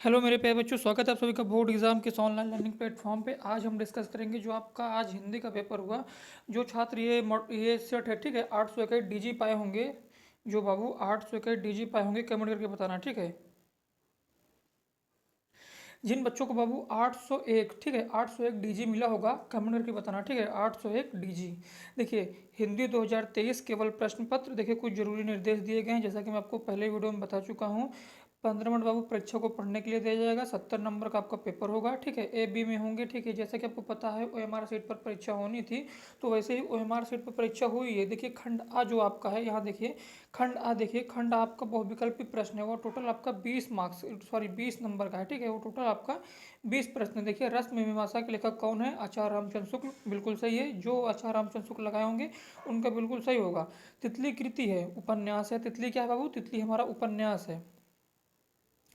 Hello मेरे प्यारे बच्चों, स्वागत है आप सभी का बोर्ड एग्जाम के इस ऑनलाइन लर्निंग प्लेटफॉर्म पे। आज हम डिस्कस करेंगे जो आपका आज हिंदी का पेपर हुआ। जो छात्र ये सेट है, ठीक है, 821 डीजी पाए होंगे। जो बाबू 821 डीजी पाए होंगे, कमेंट करके बताना, ठीक है। जिन बच्चों को बाबू 801, ठीक है, 801 डीजी मिला होगा, कमेंट करके बताना, ठीक है। 801 डीजी। देखिए, हिंदी 2023 केवल प्रश्न पत्र। देखिए, कुछ जरूरी निर्देश दिए गए हैं, जैसा कि मैं आपको पहले वीडियो में बता चुका हूँ। 15 मिनट बाबू परीक्षा को पढ़ने के लिए दिया जाएगा। 70 नंबर का आपका पेपर होगा, ठीक है। ए बी में होंगे, ठीक है। जैसा कि आपको पता है ओएमआर सीट पर परीक्षा होनी थी, तो वैसे ही ओएमआर सीट पर परीक्षा हुई है। देखिए, खंड आ जो आपका है, यहाँ देखिए खंड आ, देखिए खंड आ आपका बहुविकल्पी प्रश्न है। वो टोटल आपका 20 मार्क्स, सॉरी 20 नंबर का है, ठीक है। वो टोटल आपका 20 प्रश्न। देखिए, रश्मि मीमांसा के लेखक कौन है? आचार्य रामचंद्र शुक्ल, बिल्कुल सही है। जो आचार्य रामचंद्र शुक्ल लगाए होंगे उनका बिल्कुल सही होगा। तितली कृति है, उपन्यास है। तितली क्या है बाबू? तितली हमारा उपन्यास है,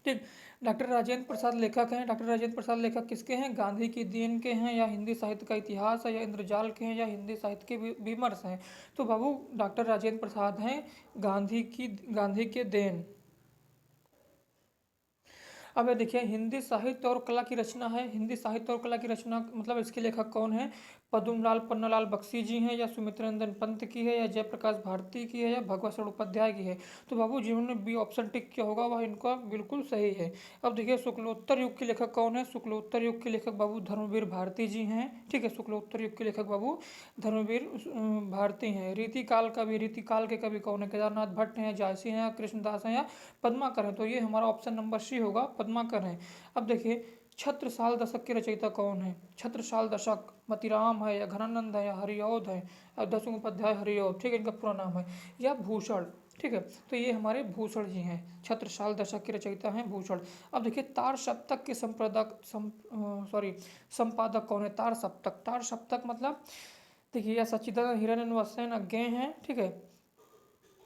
ठीक। डॉक्टर राजेंद्र प्रसाद लेखक हैं। डॉक्टर राजेंद्र प्रसाद लेखक किसके हैं? गांधी की देन के हैं, या हिंदी साहित्य का इतिहास है, या इंद्रजाल के हैं, या हिंदी साहित्य के विमर्श हैं? तो बाबू डॉक्टर राजेंद्र प्रसाद हैं, गांधी के देन। अब ये देखिए, हिंदी साहित्य और कला की रचना है। हिंदी साहित्य और कला की रचना मतलब इसके लेखक कौन है? पद्मलाल पन्नालाल बख्शी जी हैं, या सुमित्रनंदन पंत की है, या जयप्रकाश भारती की है, या भगवत शरण उपाध्याय की है? तो बाबू जिन्होंने बी ऑप्शन टिक किया होगा वह इनका बिल्कुल सही है। अब देखिए, शुक्लोत्तर युग के लेखक कौन है? शुक्लोत्तर युग के लेखक बाबू धर्मवीर भारती जी हैं, ठीक है। शुक्लोत्तर युग के लेखक बाबू धर्मवीर भारती हैं। रीतिकाल के कवि कौन है? केदारनाथ भट्ट हैं, जायसी हैं, या कृष्णदास हैं, या पद्माकर है? तो ये हमारा ऑप्शन नंबर सी होगा, पद्माकर है। अब देखिए, छत्रसाल दशक के रचयिता कौन है? छत्रसाल दशक मतिराम है, या घनानंद है, या हरिऔध है, या दसवें उपाध्याय हरिऔध, ठीक है, इनका पूरा नाम है, या भूषण, ठीक है। तो ये हमारे भूषण जी हैं, छत्रसाल दशक के रचयिता हैं भूषण। अब देखिए, तार सप्तक के संपादक कौन है? तार सप्तक मतलब देखिए, या सच्चिदानंद हिरानंद वसेन अज्ञे हैं, ठीक है,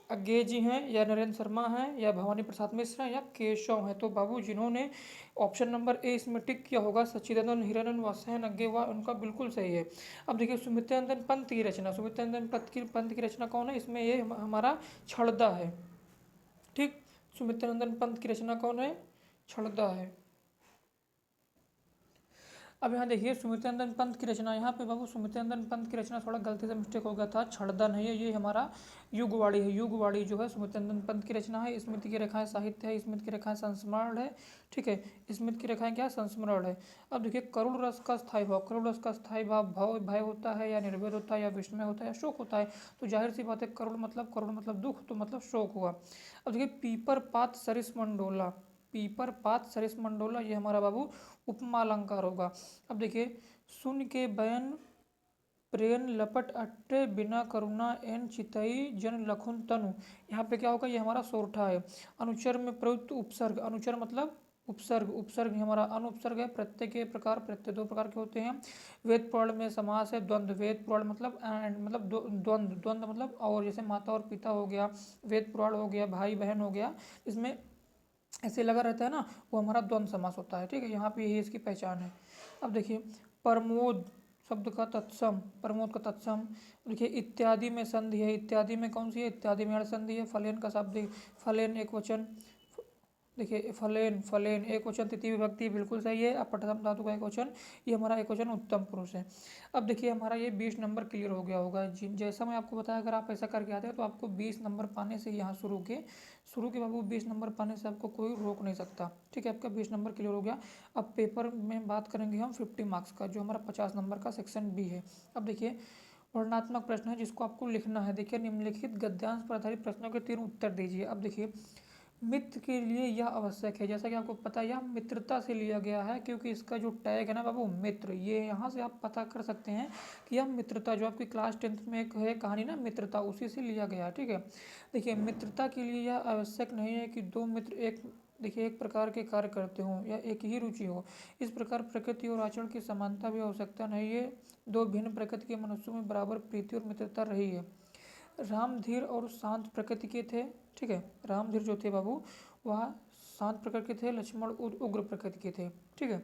अज्ञे जी हैं, या नरेंद्र शर्मा हैं, या भवानी प्रसाद मिश्र हैं, या केशव हैं? तो बाबू जिन्होंने ऑप्शन नंबर ए इसमें टिक किया होगा, सच्चिदानंद हिरानंद वसेन अज्ञे, वह उनका बिल्कुल सही है। अब देखिए, सुमित्रानंदन पंत की रचना, पंत की रचना कौन है? इसमें ये हमारा छड़दा है, ठीक। सुमित्रानंदन पंत की रचना कौन है? छड़दा है। अब यहाँ देखिए, सुमित्रानंदन पंत की रचना, यहाँ पे बाबू सुमित्रानंदन पंत की रचना थोड़ा गलती से मिस्टेक हो गया था, छड़दा नहीं है, ये हमारा युगवाड़ी है। युगवाड़ी जो है सुमित्रानंदन पंत की रचना है। स्मृति की रेखाएं साहित्य है, स्मृति की रेखाएं संस्मरण है, ठीक है। स्मृति की रेखाएं क्या? संस्मरण है। अब देखिए, करुण रस का स्थायी भाव, करुण रस का स्थायी भाव भय होता है, या निर्भय होता है, या विस्मय होता है, या शोक होता है? तो जाहिर सी बात है, करुण मतलब दुख, तो मतलब शोक हुआ। अब देखिए, पीपर पात सरिस मंडोला, पीपर पात सरिस मंडोला, ये हमारा बाबू उपमा अलंकार होगा। अब देखिए, सुन के बयन प्रेन लपट अट्टे बिना करुणा एन चितई जन लखुन तनु, यहाँ पे क्या होगा? ये हमारा सोरठा है। अनुचर में प्रयुक्त उपसर्ग, अनुचर मतलब उपसर्ग, उपसर्ग हमारा अनुपसर्ग है। प्रत्यय के प्रकार, प्रत्यय दो प्रकार के होते हैं। वेद पुराण में समास है द्वंद्व, वेद पुराण मतलब एंड मतलब द्वंद्व, द्वंद्व मतलब और, जैसे माता और पिता हो गया, वेद पुराण हो गया, भाई बहन हो गया, इसमें ऐसे लगा रहता है ना, वो हमारा द्वंद्व समास होता है, ठीक है। यहाँ पे यही इसकी पहचान है। अब देखिए, प्रमोद शब्द का तत्सम, प्रमोद का तत्सम। देखिए, इत्यादि में संधि है, इत्यादि में कौन सी है? इत्यादि में संधि है। फलेन का शब्द, फलेन एक वचन, देखिए फलेन, फलेन एक वचन तृतीय विभक्ति, बिल्कुल सही है। अब प्रथम धातु का एक वचन, ये हमारा एक वचन उत्तम पुरुष है। अब देखिए, हमारा ये 20 नंबर क्लियर हो गया होगा। जैसा मैं आपको बताया, अगर आप ऐसा करके आते हैं तो आपको 20 नंबर पाने से यहाँ शुरू के बाबू 20 नंबर पाने से आपको कोई रोक नहीं सकता, ठीक है। आपका 20 नंबर क्लियर हो गया। अब पेपर में बात करेंगे हम 50 मार्क्स का, जो हमारा 50 नंबर का सेक्शन बी है। अब देखिए, वर्णनात्मक प्रश्न है, जिसको आपको लिखना है। देखिए, निम्नलिखित गद्यांश पर आधारित प्रश्नों के 3 उत्तर दीजिए। अब देखिए, मित्र के लिए यह आवश्यक है, जैसा कि आपको पता है यह मित्रता से लिया गया है, क्योंकि इसका जो टैग है ना बाबू मित्र, ये यहाँ से आप पता कर सकते हैं कि यह मित्रता, जो आपकी क्लास 10th में एक है कहानी ना मित्रता, उसी से लिया गया है, ठीक है। देखिए, मित्रता के लिए यह आवश्यक नहीं है कि दो मित्र एक प्रकार के कार्य करते हों, या एक ही रुचि हो। इस प्रकार प्रकृति और आचरण की समानता भी आवश्यकता नहीं है। दो भिन्न प्रकृति के मनुष्यों में बराबर प्रीति और मित्रता रही है। राम धीर और शांत प्रकृति के थे, ठीक है। राम धीर जो थे बाबू, वह शांत प्रकृति के थे। लक्ष्मण उग्र प्रकृति के थे, ठीक है।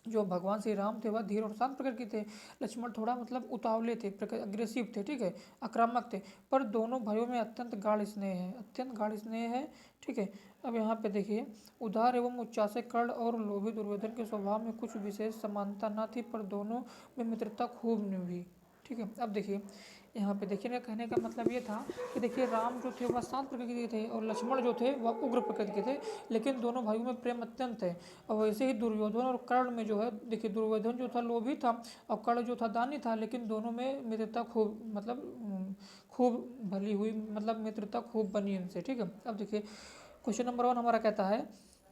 जो भगवान श्री राम थे वह धीर और शांत प्रकृति के थे। लक्ष्मण थोड़ा मतलब उतावले थे, अग्रेसिव थे, ठीक है, आक्रामक थे। पर दोनों भाइयों में अत्यंत गाढ़ स्नेह है, अत्यंत गाढ़ स्नेह है, ठीक है। अब यहाँ पे देखिए, उदार एवं उच्चासे कर्ण और लोभी दुर्योधन के स्वभाव में कुछ विशेष समानता न थी, पर दोनों में मित्रता खूब निभी, ठीक है। अब देखिए यहाँ पे देखिए, मेरा कहने का मतलब ये था कि देखिए राम जो थे वह शांत प्रकृति के थे और लक्ष्मण जो थे वह उग्र प्रकृति के थे, लेकिन दोनों भाइयों में प्रेम अत्यंत है। और वैसे ही दुर्योधन और कर्ण में जो है, देखिए दुर्योधन जो था लोभी था और कर्ण जो था दानी था, लेकिन दोनों में मित्रता खूब मतलब खूब भली हुई, मतलब मित्रता खूब बनी इनसे, ठीक है। अब देखिए क्वेश्चन नंबर 1 हमारा कहता है,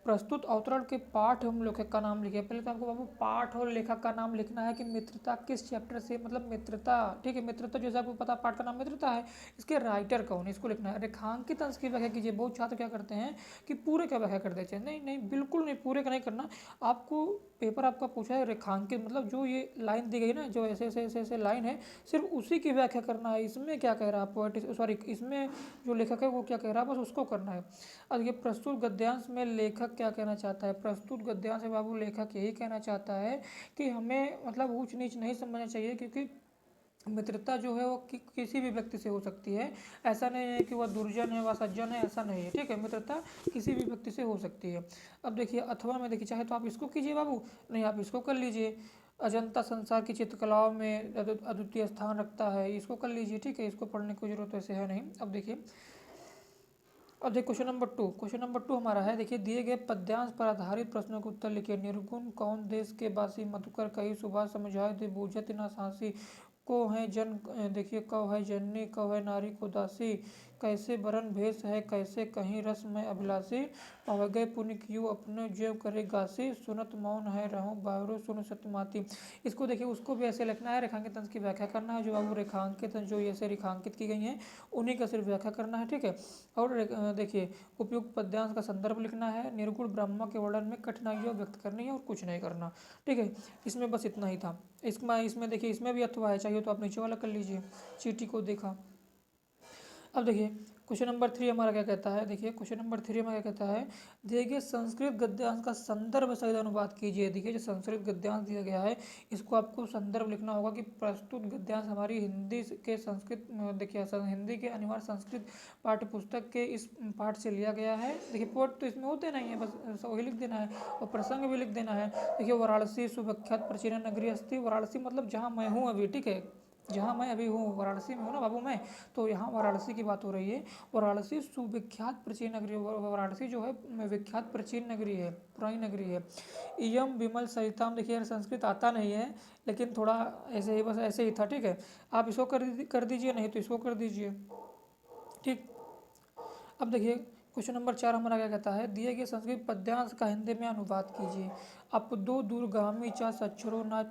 प्रस्तुत अवतरण के पाठ एवं लेखक का नाम लिखिए। पहले तो आपको बाबू पाठ और लेखक का नाम लिखना है कि मित्रता किस चैप्टर से, मतलब मित्रता, ठीक है, मित्रता जैसा आपको पता पाठ का नाम मित्रता है, इसके राइटर कौन है इसको लिखना है। रेखांकित अंश की व्याख्या कीजिए। बहुत छात्र क्या करते हैं कि पूरे का व्याख्या कर देते हैं, नहीं नहीं बिल्कुल नहीं, पूरे का नहीं करना। आपको पेपर आपका पूछा है रेखांकित, मतलब जो ये लाइन दी गई ना, जो ऐसे ऐसे ऐसे ऐसे लाइन है, सिर्फ उसी की व्याख्या करना है। इसमें क्या कह रहा है पोएट, सॉरी, इसमें जो लेखक है वो क्या कह रहा है, बस उसको करना है। अब ये प्रस्तुत गद्यांश में लेखक क्या कहना चाहता है? प्रस्तुत गद्यांश में बाबू लेखक यही कहना चाहता है कि हमें मतलब ऊंच नीच नहीं समझना चाहिए, क्योंकि मित्रता जो है वो किसी भी व्यक्ति से हो सकती है। ऐसा नहीं है कि वह दुर्जन है वह सज्जन है, ऐसा नहीं है, ठीक है। मित्रता किसी भी व्यक्ति से हो सकती है। अब देखिए अथवा में देखिए, चाहे तो आप इसको कीजिए बाबू, नहीं आप इसको कर लीजिए। अजंता संसार की चित्रकलाओं में अद्वितीय स्थान रखता है, इसको कर लीजिए, ठीक है। इसको पढ़ने की जरूरत वैसे है नहीं। अब देखिए, अब देखिए क्वेश्चन नंबर 2 हमारा है, देखिए दिए गए पद्यांश पर आधारित प्रश्नों के उत्तर लिखिए। निर्गुण कौन देश के बासी, मधुकर कही सुभाष समझाए दे बूझत ना सांसी, को है जन, देखिए कव है जननी, कव है नारी को दासी, कैसे बरन भेष है, कैसे कहीं रस में अभिलाषी, अवगय पुण्य कियो अपने ज्यों करे गासी, सुनत मौन है रहूं बाहरो सुन सतमाती। इसको देखिए, उसको भी ऐसे लिखना है, रेखांकित अंश की व्याख्या करना है। जो बाबू रेखांकित जो ऐसे रेखांकित की गई हैं उन्हीं का सिर्फ व्याख्या करना है, ठीक है। और देखिए उपयुक्त पद्यांश का संदर्भ लिखना है। निर्गुण ब्रह्म के वर्णन में कठिनाइयाँ व्यक्त करनी है और कुछ नहीं करना, ठीक है। इसमें बस इतना ही था। इसमें देखिए, इसमें भी अथवा है, चाहिए तो आप नीचे वाला कर लीजिए, चीटी को देखा। अब देखिए क्वेश्चन नंबर 3 हमारा क्या कहता है, देखिए क्वेश्चन नंबर 3 हमारा क्या कहता है, देखिए संस्कृत गद्यांश का संदर्भ सहित अनुवाद कीजिए। देखिए जो संस्कृत गद्यांश दिया गया है, इसको आपको संदर्भ लिखना होगा कि प्रस्तुत गद्यांश हमारी हिंदी के संस्कृत, देखिए हिंदी के अनिवार्य संस्कृत पाठ्य पुस्तक के इस पाठ से लिया गया है। देखिए पोट तो इसमें होते नहीं है, बस वही लिख देना है और प्रसंग भी लिख देना है। देखिए वाराणसी सुविख्यात प्राचीन नगरी अस्ति, वाराणसी मतलब जहाँ मैं हूँ अभी, ठीक है, जहाँ मैं अभी हूँ वाराणसी में हूँ ना बाबू मैं, तो यहाँ वाराणसी की बात हो रही है। वाराणसी सुविख्यात प्राचीन नगरी, वाराणसी जो है विख्यात प्राचीन नगरी है, पुरानी नगरी है। इयम विमल सरिताम, देखिए यार संस्कृत आता नहीं है, लेकिन थोड़ा ऐसे ही, बस ऐसे ही था, ठीक है। आप इसको कर दीजिए, नहीं तो इसको कर दीजिए, ठीक। अब देखिए क्वेश्चन नंबर 4 हमारा क्या कहता है, दिए गए संस्कृत पद्यांश का हिंदी में अनुवाद कीजिए। आप दो दूरगामी चा सच्छरो ना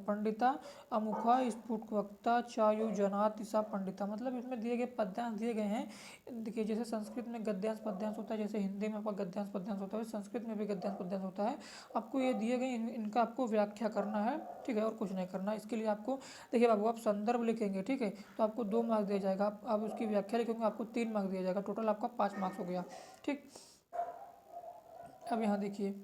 पंडिता, अमुखा स्फुटवक्ता चायु जनाति सा पंडिता, मतलब इसमें दिए गए पद्यांश दिए गए हैं। देखिए जैसे संस्कृत में गद्यांश पद्यांश होता है, जैसे हिंदी में आपका गद्यांश पद्यांश होता है, संस्कृत में भी गद्यांश पद्यांश होता है। आपको ये दिए गए इनका आपको व्याख्या करना है, ठीक है, और कुछ नहीं करना। इसके लिए आपको देखिए बाबू, आप संदर्भ लिखेंगे, ठीक है, तो आपको 2 मार्क्स दिया जाएगा। आप उसकी व्याख्या लिखेंगे, आपको 3 मार्क्स दिया जाएगा, टोटल आपका 5 मार्क्स हो गया, ठीक। अब यहाँ देखिए,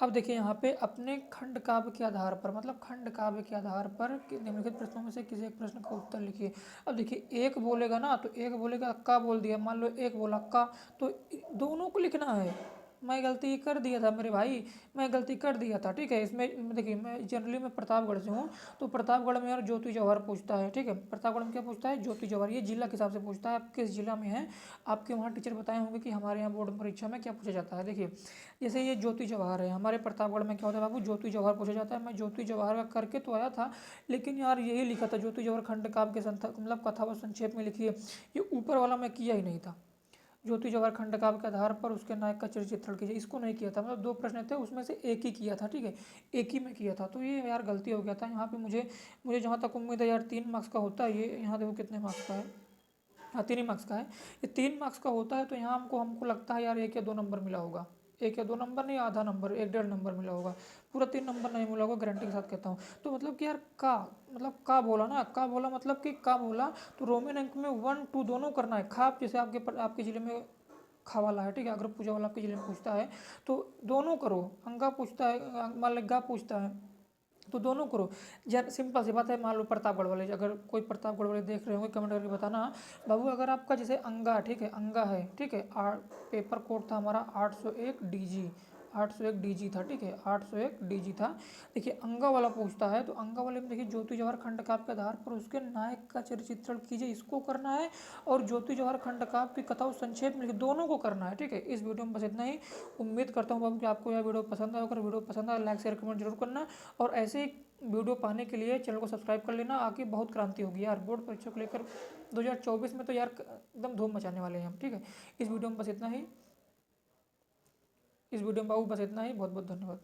अब देखिए यहाँ पे अपने खंड काव्य के आधार पर, मतलब खंड काव्य के आधार पर निम्नलिखित प्रश्नों में से किसी एक प्रश्न का उत्तर लिखिए। अब देखिए एक बोलेगा ना, तो एक बोलेगा का बोल दिया, मान लो एक बोला का, तो दोनों को लिखना है। मैं गलती कर दिया था मेरे भाई, मैं गलती कर दिया था, ठीक है। इसमें देखिए मैं जनरली मैं प्रतापगढ़ से हूँ, तो प्रतापगढ़ में यार ज्योति जवाहर पूछता है, ठीक है। प्रतापगढ़ में क्या पूछता है? ज्योति जवाहर। ये जिला के हिसाब से पूछता है, आप किस जिला में है। आपके वहाँ टीचर बताए होंगे कि हमारे यहाँ बोर्ड परीक्षा में क्या पूछा जाता है। देखिए जैसे ये ज्योति जवाहर है, हमारे प्रतापगढ़ में क्या होता है बाबू, ज्योति जवाहर पूछा जाता है। मैं ज्योति जवाहर का करके तो आया था, लेकिन यार यही लिखा था ज्योति जवाहर खंड काव्य के मतलब कथा व संक्षेप में लिखी है, ये ऊपर वाला मैं किया ही नहीं था। ज्योति जवाहर खंड काव्य के आधार पर उसके नायक का चरित्र चित्रण कीजिए, इसको नहीं किया था। मतलब 2 प्रश्न थे, उसमें से एक ही किया था, ठीक है, एक ही में किया था, तो ये यार गलती हो गया था यहाँ पे। मुझे जहाँ तक उम्मीद है यार 3 मार्क्स का होता है ये। यहाँ देखो कितने मार्क्स का है, हाँ 3 ही मार्क्स का है। ये 3 मार्क्स का होता है, तो यहाँ हमको लगता है यार 1 या 2 नंबर मिला होगा। 1 या 2 नंबर नहीं, आधा नंबर, 1-1.5 नंबर मिला होगा, पूरा 3 नंबर नहीं मिला होगा, गारंटी के साथ कहता हूँ। तो मतलब कि यार का, मतलब का बोला ना, का बोला मतलब कि का बोला, तो रोमन अंक में 1 2 दोनों करना है। खाप जैसे आपके जिले में खा वाला है, ठीक है। अगर पूजा वाला आपके जिले में पूछता है तो दोनों करो। अंगा पूछता है, मान लो गा पूछता है तो दोनों करो। यार सिंपल सी बात है, मान लो प्रतापगढ़ वाले, अगर कोई प्रतापगढ़ वाले देख रहे होंगे कमेंट करके बताना। बाबू अगर आपका जैसे अंगा, ठीक है, अंगा है, ठीक है, पेपर कोड था हमारा 801 डीजी, 801 डीजी था, ठीक है, 801 डीजी था। देखिए अंगा वाला पूछता है तो अंगा वाले में देखिए ज्योति जवाहर खंड काव्य के आधार पर उसके नायक का चित्रण कीजिए, इसको करना है। और ज्योति जवाहर खंड काव्य की कथा संक्षेप में लिखिए, दोनों को करना है, ठीक है। इस वीडियो में बस इतना ही। उम्मीद करता हूँ बाबू कि आपको यह वीडियो पसंद आया। अगर वीडियो पसंद आया लाइक शेयर कमेंट जरूर करना। और ऐसे ही वीडियो पाने के लिए चैनल को सब्सक्राइब कर लेना। आगे बहुत क्रांति होगी यार, बोर्ड परीक्षा को लेकर 2024 में तो यार एकदम धूम मचाने वाले हैं हम, ठीक है। इस वीडियो में बस इतना ही। इस वीडियो में बाबू बस इतना ही। बहुत बहुत धन्यवाद।